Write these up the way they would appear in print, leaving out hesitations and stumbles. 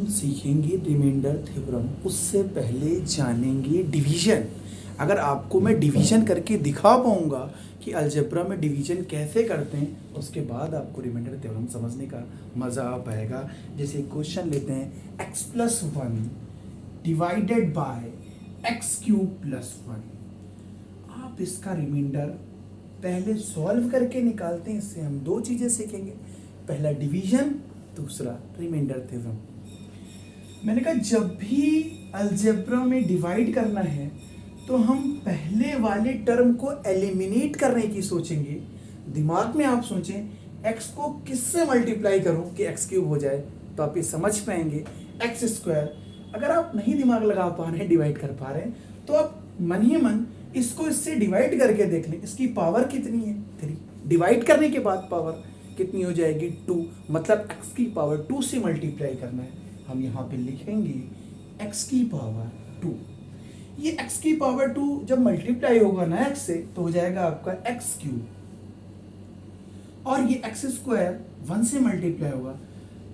सीखेंगे remainder theorem, उससे पहले जानेंगे डिवीजन। अगर आपको मैं डिवीजन करके दिखा पाऊंगा कि अलजेब्रा में डिवीजन कैसे करते हैं, उसके बाद आपको रिमाइंडर थ्योरम समझने का मज़ा आ पाएगा। जैसे क्वेश्चन लेते हैं, x plus one divided by x cube plus one. आप इसका रिमाइंडर पहले सॉल्व करके निकालते हैं। इससे हम दो चीज़ें सीखेंगे, पहला डिवीजन, दूसरा रिमाइंडर थ्योरम। मैंने कहा जब भी अलजेब्रा में डिवाइड करना है तो हम पहले वाले टर्म को एलिमिनेट करने की सोचेंगे। दिमाग में आप सोचें x को किससे मल्टीप्लाई करूं कि x क्यूब हो जाए, तो आप ये समझ पाएंगे एक्स स्क्वायर। अगर आप नहीं दिमाग लगा पा रहे हैं, डिवाइड कर पा रहे हैं, तो आप मन ही मन इसको इससे डिवाइड करके देख लें, इसकी पावर कितनी है 3। डिवाइड करने के बाद पावर कितनी हो जाएगी 2, मतलब x की पावर 2 से मल्टीप्लाई करना है। हम यहाँ पे लिखेंगे x की पावर 2। ये x की पावर 2 जब मल्टीप्लाई होगा ना x से, तो हो जाएगा आपका x क्यूब, और ये x स्क्वायर 1 से मल्टीप्लाई होगा।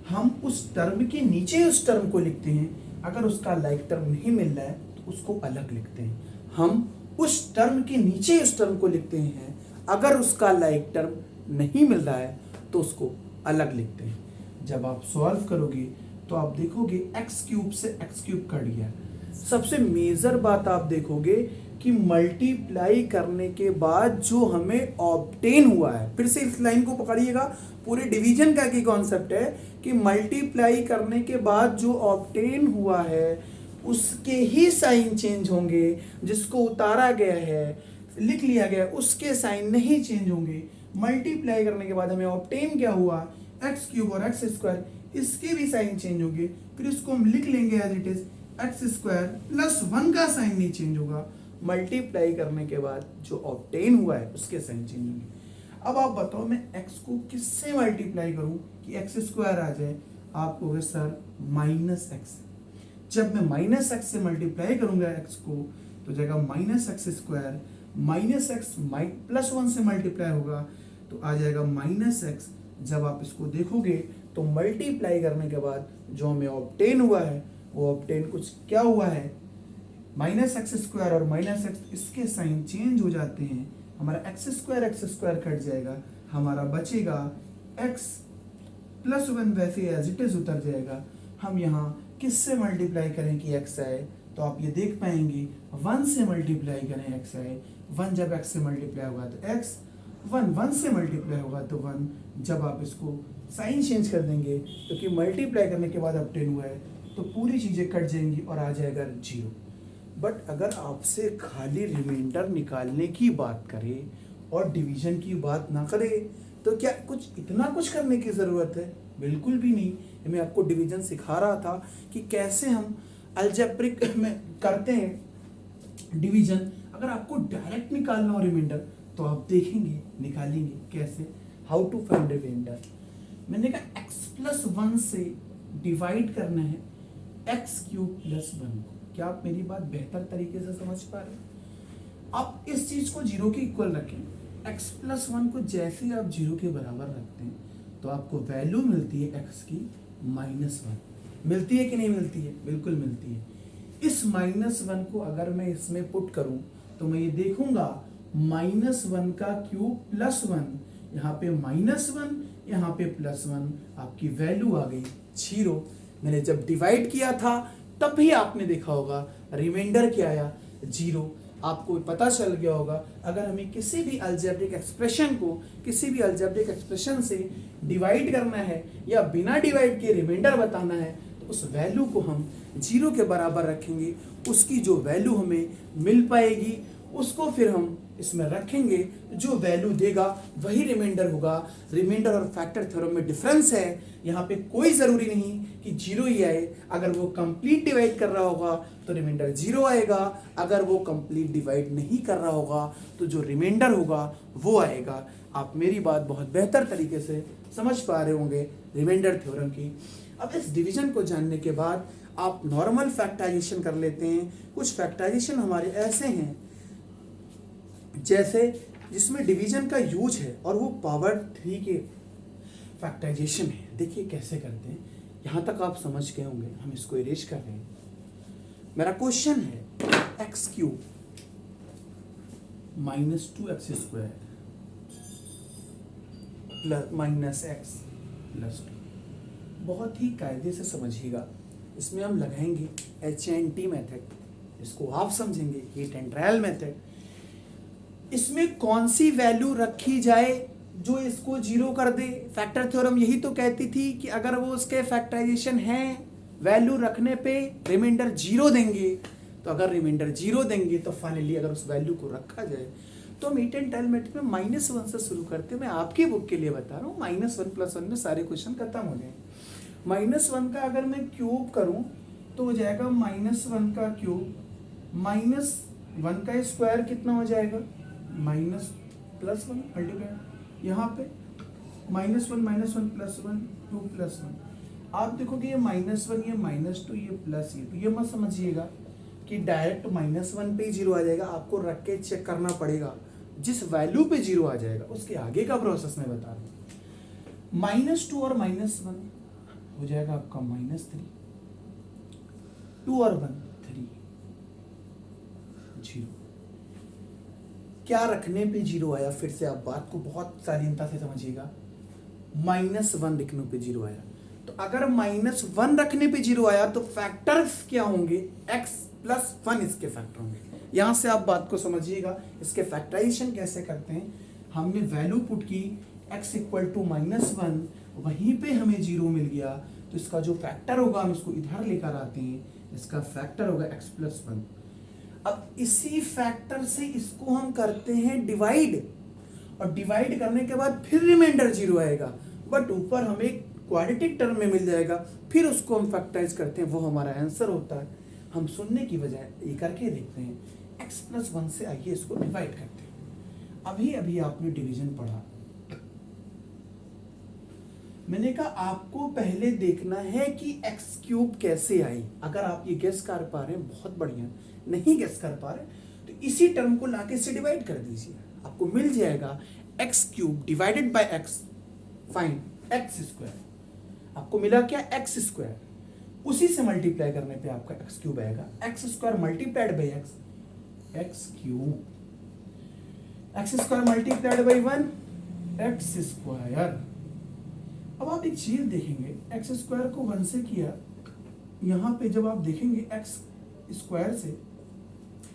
हम उस टर्म के नीचे उस टर्म को लिखते हैं, अगर उसका लाइक टर्म नहीं मिल रहा है तो उसको अलग लिखते हैं। हम उस टर्म के नीचे उस टर्म को लिखते हैं, अगर उसका लाइक टर्म नहीं मिल रहा है तो उसको अलग लिखते हैं। जब आप सॉल्व करोगे तो आप देखोगे एक्स क्यूब से एक्स क्यूब कट गया। सबसे मेजर बात आप देखोगे कि मल्टीप्लाई करने के बाद जो हमें ऑब्टेन हुआ है, फिर से इस लाइन को पकड़िएगा, पूरे डिवीजन का की कॉन्सेप्ट है कि मल्टीप्लाई करने के बाद जो ऑब्टेन हुआ है उसके ही साइन चेंज होंगे। जिसको उतारा गया है, लिख लिया गया, उसके साइन नहीं चेंज होंगे। मल्टीप्लाई करने के बाद हमें ऑब्टेन क्या हुआ, एक्स क्यूब और एक्स स्क्वायर, इसके भी साइन चेंज होंगे। फिर इसको हम लिख लेंगे as it is x square plus 1 का साइन नहीं चेंज होगा। मल्टीप्लाई करने के बाद जो ऑब्टेन हुआ है उसके साइन चेंज होंगे। अब आप बताओ मैं x को किससे मल्टीप्लाई करूं कि एक्स स्क्वायर आ जाए। आप कहोगे सर माइनस एक्स। जब मैं माइनस एक्स से मल्टीप्लाई करूंगा x को, तो जाएगा minus x square, minus x plus 1 से मल्टीप्लाई होगा तो आ जाएगा माइनस एक्स। जब आप इसको देखोगे तो मल्टीप्लाई करने के बाद जो हमें ऑब्टेन हुआ है वो ऑब्टेन कुछ क्या हुआ है, माइनस एक्स स्क्वायर और माइनस एक्स, इसके साइन चेंज हो जाते हैं। हमारा एक्स स्क्वायर कट जाएगा, हमारा बचेगा एक्स प्लस 1 वैसे एज इट इज उतर जाएगा। हम यहाँ किससे मल्टीप्लाई करें कि एक्स आए, तो आप ये देख पाएंगे 1 से मल्टीप्लाई करें एक्स आए। 1 जब एक्स से मल्टीप्लाई होगा तो एक्स, 1 से मल्टीप्लाई होगा तो 1। जब आप इसको साइन चेंज कर देंगे, क्योंकि मल्टीप्लाई करने के बाद ऑब्टेन हुआ है, तो पूरी चीज़ें कट जाएंगी और आ जाएगा 0। बट अगर आपसे खाली रिमाइंडर निकालने की बात करें और डिवीजन की बात ना करें, तो क्या कुछ इतना कुछ करने की ज़रूरत है? बिल्कुल भी नहीं। मैं आपको डिवीजन सिखा रहा था कि कैसे हम अलजेब्रिक में करते हैं डिवीजन। अगर आपको डायरेक्ट निकालना हो रिमाइंडर, तो आप देखेंगे निकालेंगे कैसे, हाउ टू फाइंड रिमाइंडर। मैंने कहा x प्लस 1 से डिवाइड करना है एक्स क्यूब प्लस 1 को। क्या आप मेरी बात बेहतर तरीके से समझ पा रहे हैं? आप इस चीज को 0 के इक्वल रखें। x प्लस 1 को जैसे आप 0 के बराबर रखते हैं तो आपको वैल्यू मिलती है x की -1। मिलती है कि नहीं मिलती है? बिल्कुल मिलती है। इस -1 को अगर मैं इसमें पुट करूं तो मैं ये देखूंगा -1 का क्यूब प्लस 1, यहाँ पे -1, यहाँ पे +1, आपकी वैल्यू आ गई 0। मैंने जब डिवाइड किया था तब भी आपने देखा होगा रिमाइंडर क्या आया 0। आपको पता चल गया होगा अगर हमें किसी भी अलजेब्रिक एक्सप्रेशन को किसी भी अलजेब्रिक एक्सप्रेशन से डिवाइड करना है या बिना डिवाइड के रिमाइंडर बताना है, तो उस वैल्यू को हम 0 के बराबर रखेंगे। उसकी जो वैल्यू हमें मिल पाएगी उसको फिर हम इसमें रखेंगे, जो वैल्यू देगा वही रिमाइंडर होगा। रिमाइंडर और फैक्टर थ्योरम में डिफरेंस है, यहाँ पे कोई ज़रूरी नहीं कि 0 ही आए। अगर वो कंप्लीट डिवाइड कर रहा होगा तो रिमाइंडर 0 आएगा, अगर वो कंप्लीट डिवाइड नहीं कर रहा होगा तो जो रिमाइंडर होगा वो आएगा। आप मेरी बात बहुत बेहतर तरीके से समझ पा रहे होंगे रिमाइंडर थ्योरम की। अब इस डिवीजन को जानने के बाद आप नॉर्मल फैक्टराइजेशन कर लेते हैं। कुछ फैक्टराइजेशन हमारे ऐसे हैं जैसे जिसमें डिवीजन का यूज है और वो पावर 3 के फैक्टराइजेशन है। देखिए कैसे करते हैं। यहाँ तक आप समझ गए होंगे, हम इसको इरेज कर रहे हैं। मेरा क्वेश्चन है x cube minus 2x square plus minus x plus 2। बहुत ही कायदे से समझिएगा, इसमें हम लगाएंगे HNT मेथड, इसको आप समझेंगे हीट एंड ट्रायल मेथड। इसमें कौन सी वैल्यू रखी जाए जो इसको जीरो कर दे। फैक्टर थ्योरम यही तो कहती थी कि अगर वो उसके फैक्टराइजेशन है, वैल्यू रखने पे रिमाइंडर जीरो देंगे, तो अगर रिमाइंडर जीरो देंगे तो फाइनली अगर उस वैल्यू को रखा जाए तो हम हीट एंड ट्रायल मेथड में -1 से शुरू करते हैं। मैं आपकी बुक के लिए बता रहा हूँ, -1 + 1 में सारे क्वेश्चन खत्म हो जाएंगे। -1 का अगर मैं क्यूब करूँ तो हो जाएगा -1 का क्यूब, -1 का स्क्वायर कितना हो जाएगा, +1 मल्टीप्लाई, यहाँ पे -1 + 1 2 + 1। आप देखोगे ये -1 ये -2 ये प्लस ये, तो ये मत समझिएगा कि डायरेक्ट -1 पे ही जीरो आ जाएगा। आपको रख के चेक करना पड़ेगा, जिस वैल्यू पे जीरो आ जाएगा उसके आगे का प्रोसेस मैं बता रहा हूँ। -2 और -1 हो जाएगा आपका -3, 2 और 1 3 0। क्या रखने पे जीरो आया, फिर से आप बात को बहुत शालीनता से समझिएगा। -1 लिखने पे जीरो आया, तो अगर -1 रखने पे जीरो आया तो फैक्टर्स क्या होंगे, x + 1 इसके फैक्टर होंगे। यहां से आप बात को समझिएगा, इसके फैक्टराइजेशन कैसे करते हैं। हमने वैल्यू पुट की x = -1, वहीं पे हमें जीरो मिल गया, तो इसका जो फैक्टर होगा हम इसको इधर लेकर आते हैं, इसका फैक्टर होगा x + 1। अब इसी फैक्टर से इसको हम करते हैं डिवाइड, और डिवाइड करने के बाद फिर रिमाइंडर जीरो आएगा, बट ऊपर हमें क्वाड्रेटिक टर्म में मिल जाएगा, फिर उसको हम फैक्टराइज करते हैं, वो हमारा आंसर होता है। हम सुनने की बजाय ये करके देखते हैं। x + 1 से आइए इसको डिवाइड करते हैं। अभी अभी आपने डिवीजन पढ़ा, मैंने कहा आपको पहले देखना है कि x³ कैसे आई। अगर आप ये गेस कर पा रहे हैं बहुत बढ़िया, नहीं गेस कर पा रहे तो इसी टर्म को लाके इससे डिवाइड कर दीजिए, आपको मिल जाएगा x³ / x, फाइंड x²। आपको मिला क्या, x²। उसी से मल्टीप्लाई करने पे आपका x³ आएगा, x² × x, x³ x² × 1 x²। अब आप एक चीज देखेंगे, x² को 1 से किया, यहाँ पे जब आप देखेंगे x² से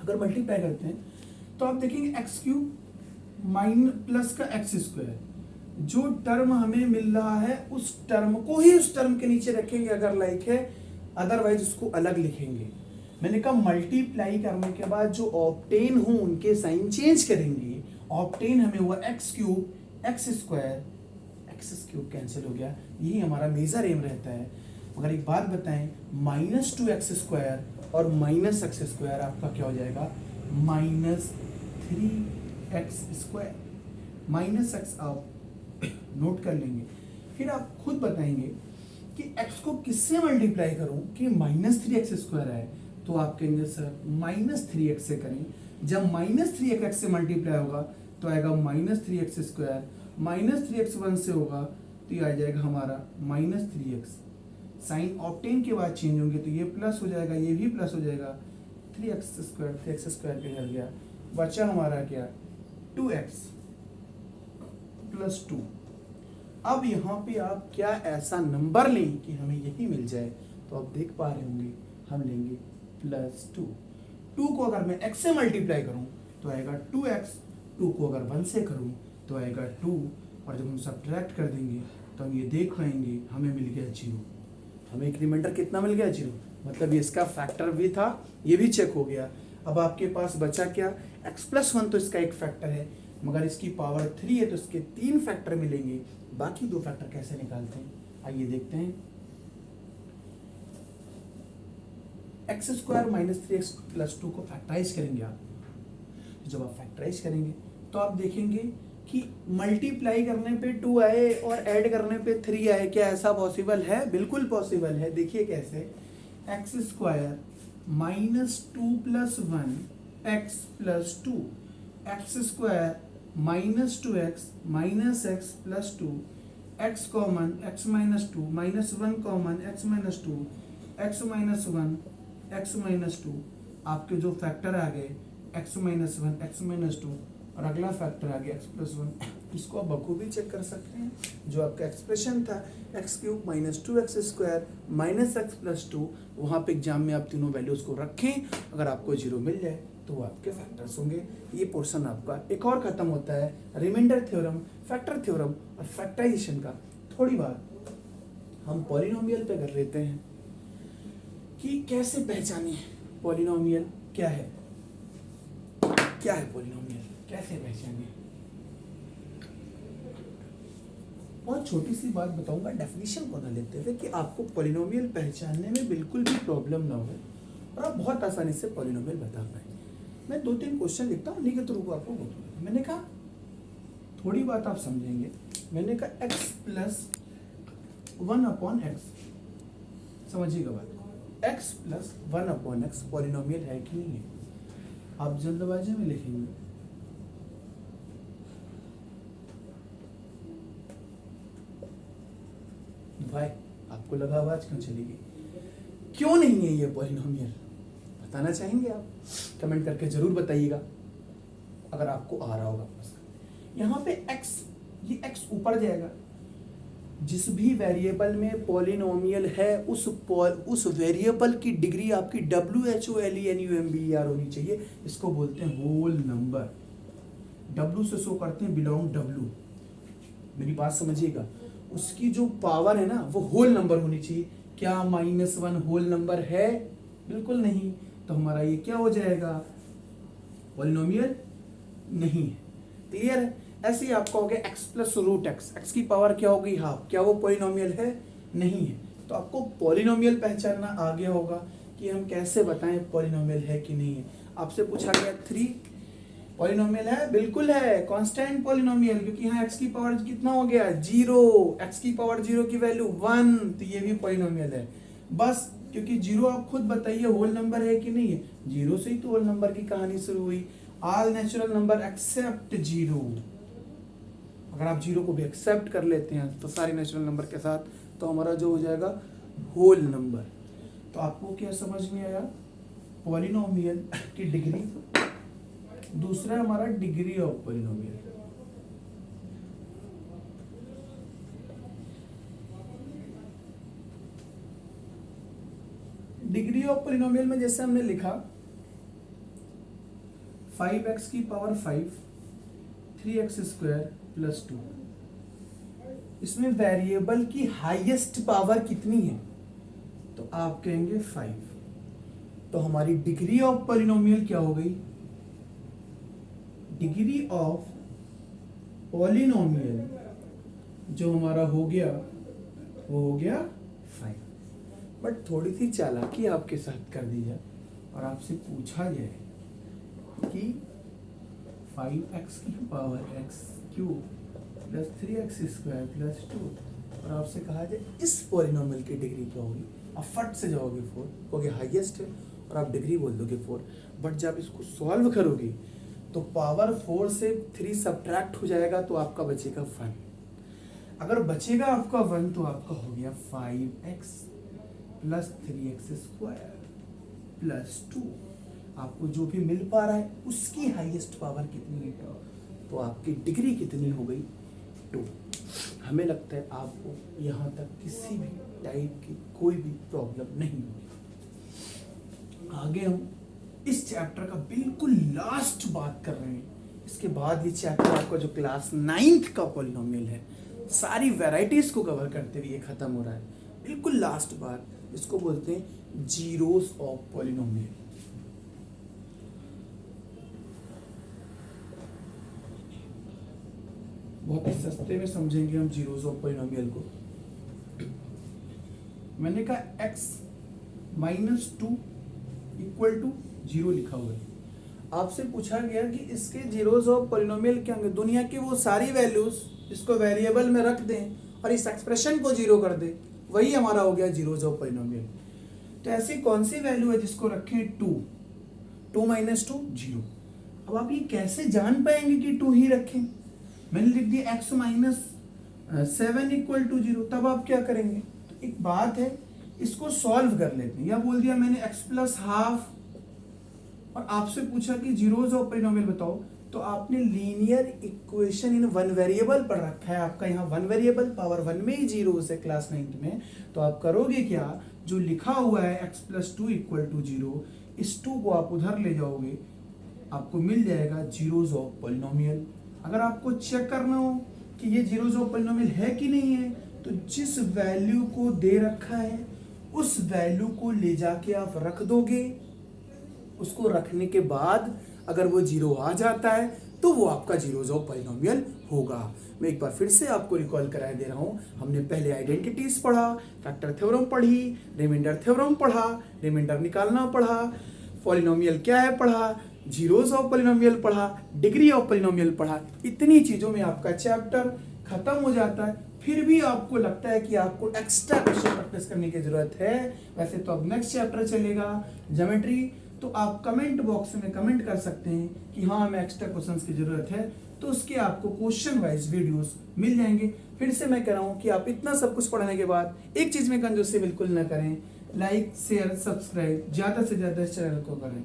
अगर मल्टीप्लाई करते हैं तो आप देखेंगे x³ प्लस का x², जो टर्म हमें मिल रहा है उस टर्म को ही उस टर्म के नीचे रखेंगे अगर लाइक है, अदरवाइज उसको अलग लिखेंगे। मैंने कहा मल्टीप्लाई करने के बाद जो ऑब्टेन हो उनके साइन चेंज करेंगे। ऑब्टेन हमें हुआ x³ x² कैंसिल हो गया, यही हमारा मेजर एम रहता है। मगर एक बात बताएं, -2x² और -x² आपका क्या हो जाएगा, -3x²। -x आप नोट कर लेंगे, फिर आप खुद बताएंगे कि x को किससे मल्टीप्लाई करूं कि -3x² आए, तो आप कहेंगे सर -3x से करें। जब -3x से मल्टीप्लाई होगा तो आएगा -3x², -3x 1 से होगा तो ये आ जाएगा हमारा -3x। साइन ऑब्टेन के बाद चेंज होंगे तो ये प्लस हो जाएगा, ये भी प्लस हो जाएगा, 3x² पे हल गया, बचा हमारा क्या, 2x + 2। अब यहाँ पे आप क्या ऐसा नंबर लें कि हमें यही मिल जाए, तो आप देख पा रहे होंगे हम लेंगे +2। 2 को अगर मैं x से मल्टीप्लाई करूं तो आएगा 2x, 2 को अगर 1 से करूं तो आएगा 2, और जब हम सब्ट्रैक्ट कर देंगे तो हम ये देख पाएंगे हमें मिल गया 0। हमें एक रिमाइंडर कितना मिल गया, 0। मतलब ये इसका फैक्टर भी था, ये भी चेक हो गया। अब आपके पास बचा क्या, x + 1 तो इसका एक फैक्टर है, मगर इसकी पावर 3 है तो इसके 3 फैक्टर मिलेंगे। बाकी 2 फैक्टर कैसे निकालते हैं, आइए देखते हैं। x² - 3x + 2 को फैक्टराइज करेंगे आप। जब आप फैक्टराइज करेंगे तो आप देखेंगे कि मल्टीप्लाई करने पे 2 आए और ऐड करने पे 3 आए। क्या ऐसा पॉसिबल है, बिल्कुल पॉसिबल है। देखिए कैसे, x² - 2 + 1 x + 2, x² - 2x - x + 2 x common x minus two, minus one common x minus two, x minus one x minus two, आपके जो फैक्टर आ गए x minus one x minus two, और अगला फैक्टर आ गया x plus one. इसको आप बखूबी check कर सकते हैं। जो आपका एक्सप्रेशन था x cube minus two x square minus x plus two, वहाँ पे एग्जाम में आप तीनों वैल्यूज को रखें, अगर आपको जीरो मिल जाए तो वो आपके फैक्टर्स होंगे। ये पोर्शन आपका एक और खत्म होता है रिमाइंडर थ्योरम, फैक्टर थ्योरम और फैक्टराइजेशन का। थोड़ी बात हम पॉलिनोमियल पे कर लेते हैं कि कैसे पहचाने पॉलिनोमियल क्या है, क्या है पॉलिनोमियल, कैसे पहचाने। बहुत छोटी सी बात बताऊंगा डेफिनेशन को ना लेते हुए कि आपको पॉलिनोमियल पहचानने में बिल्कुल भी प्रॉब्लम ना हो और आप बहुत आसानी से पॉलिनोमियल बता पाए। मैं 2-3 क्वेश्चन लिखता हूँ, उन्हीं के थ्रू को आपको बताऊंगा। मैंने कहा थोड़ी बात आप समझेंगे। मैंने कहा x plus one upon x, समझिएगा बात, x plus one upon x polynomial है कि नहीं है। आप जल्दबाजी में लिखेंगे भाई, आपको लगा आवाज क्यों चलेगी, क्यों नहीं है ये पॉलिनोमियल, बताना चाहेंगे आप, कमेंट करके जरूर बताइएगा अगर आपको आ रहा होगा। यहाँ पे x, ये x ऊपर जाएगा। जिस भी वेरिएबल में पॉलिनोमियल है उस वेरिएबल की डिग्री आपकी WHOLENUMBER होनी चाहिए। इसको बोलते हैं होल नंबर। W से शो करते हैं बिलोंग W। मेरी बात समझिएगा, उसकी जो पावर है ना वो होल नंबर होनी चाहिए। क्या -1 होल नंबर है? बिल्कुल नहीं। तो हमारा ये क्या हो जाएगा, पॉलिनोमियल नहीं है। क्लियर है? ऐसे ही आपका हो गया x plus root x, x की पावर क्या हो गई हाफ, क्या वो पॉलिनोमियल है? नहीं है। तो आपको पॉलिनोमियल पहचानना आ गया होगा कि हम कैसे बताएं पॉलिनोमियल है कि नहीं है। आपसे पूछा गया 3 पॉलिनोमियल है, बिल्कुल है, कांस्टेंट पॉलिनोमियल, क्योंकि यहाँ x की पावर कितना हो गया 0, x की पावर 0 की वैल्यू 1, तो ये भी पॉलिनोमियल है। बस क्योंकि 0 आप खुद बताइए होल नंबर है कि नहीं है, 0 से ही तो होल नंबर की कहानी शुरू हुई। ऑल नेचुरल नंबर एक्सेप्ट 0, अगर आप 0 को भी एक्सेप्ट कर लेते हैं तो सारे नेचुरल नंबर के साथ, तो हमारा जो हो जाएगा होल नंबर। तो आपको क्या समझ में आया, पॉलिनोमियल की डिग्री। दूसरा हमारा degree of polynomial. Degree of polynomial में जैसे हमने लिखा 5x की पावर 5, 3x स्क्वायर प्लस 2। इसमें वेरिएबल की हाईएस्ट पावर कितनी है, तो आप कहेंगे 5। तो हमारी डिग्री ऑफ पॉलिनोमियल क्या हो गई, डिग्री ऑफ पॉलिनोमियल जो हमारा हो गया वो हो गया 5। बट थोड़ी सी चालाकी आपके साथ कर दी जाए और आपसे पूछा जाए कि 5x की power x cube plus 3x square plus 2, और आपसे कहा जाए इस पॉलिनोमियल की डिग्री क्या होगी, आप फट से जाओगे 4, क्योंकि हाईएस्ट है और आप डिग्री बोल दोगे 4। बट जब इसको सॉल्व करोगे तो पावर 4 से 3 सब्ट्रैक्ट हो जाएगा, तो आपका बचेगा 1। अगर बचेगा आपका 1 तो आपका हो गया 5x plus 3x square plus 2। आपको जो भी मिल पा रहा है उसकी हाईएस्ट पावर कितनी है, तो आपकी डिग्री कितनी हो गई 2। हमें लगता है आपको यहाँ तक किसी भी टाइप की कोई भी प्रॉब्लम नहीं होगी। आगे हम इस चैप्टर का बिल्कुल लास्ट बात कर रहे हैं। इसके बाद ये चैप्टर आपका जो क्लास 9th का पॉलिनोमियल है, सारी वैरायटीज को कवर करते हुए ये खत्म हो रहा है। बिल्कुल लास्ट बात, इसको बोलते हैं जीरोस ऑफ पॉलिनोमियल। बहुत ही सस्ते में समझेंगे हम जीरोस ऑफ पॉलिनोमियल को। मैंने कहा x -2 इक्वल टू 0 लिखा हुआ है। आपसे पूछा गया कि इसके जीरोस ऑफ पॉलिनोमियल क्या होंगे, दुनिया की वो सारी वैल्यूज जिसको वेरिएबल में रख दें और इस एक्सप्रेशन को 0 कर दें, वही हमारा हो गया जीरोस ऑफ पॉलिनोमियल। तो ऐसी कौन सी वैल्यू है जिसको रखें 2, 2 - 2 0। अब आप ये कैसे जान पाएंगे कि 2 ही रखें, मैंने लिख दिया x 7 इक्वल टू 0, तब आप क्या करेंगे? तो एक बात है, इसको सॉल्व कर लेते हैं। या बोल दिया मैंने x प्लस हाफ, और आपसे पूछा कि जीरोज ऑफ पॉलिनोमियल बताओ, तो आपने linear equation in one variable पढ़ रखा है, आपका यहाँ वन वेरिएबल पावर वन में ही जीरोस है क्लास 9th में। तो आप करोगे क्या, जो लिखा हुआ है x plus two equal to 0, इस 2 को आप उधर ले जाओगे, आपको मिल जाएगा जीरोज ऑफ पॉलिनोमियल। अगर आपको चेक करना हो कि ये जीरोज ऑफ पॉलिनोमियल है कि नहीं है, तो जिस वैल्यू को दे रखा है उस वैल्यू को ले जाके आप रख दोगे। उसको रखने के बाद अगर वो जीरो आ जाता है तो वो आपका जीरोज ऑफ पॉलिनोमियल होगा। मैं एक बार फिर से आपको रिकॉल कराए दे रहा हूँ। हमने पहले आइडेंटिटीज पढ़ा, फैक्टर थ्योरम पढ़ी, रिमाइंडर थ्योरम पढ़ा, रिमाइंडर निकालना पढ़ा, पॉलिनोमियल क्या है पढ़ा, जीरोज ऑफ पॉलिनोमियल पढ़ा, डिग्री ऑफ पॉलिनोमियल पढ़ा। इतनी चीजों में आपका चैप्टर खत्म हो जाता है। फिर भी आपको लगता है कि आपको एक्स्ट्रा क्वेश्चन प्रैक्टिस करने की जरूरत है, वैसे तो अब नेक्स्ट चैप्टर चलेगा ज्योमेट्री, तो आप कमेंट बॉक्स में कमेंट कर सकते हैं कि हाँ हमें एक्स्ट्रा क्वेश्चंस की जरूरत है, तो उसके आपको क्वेश्चन वाइज वीडियोस मिल जाएंगे। फिर से मैं कह रहा हूँ कि आप इतना सब कुछ पढ़ने के बाद एक चीज में कंजूसी बिल्कुल ना करें, लाइक शेयर सब्सक्राइब ज्यादा से ज्यादा इस चैनल को करें।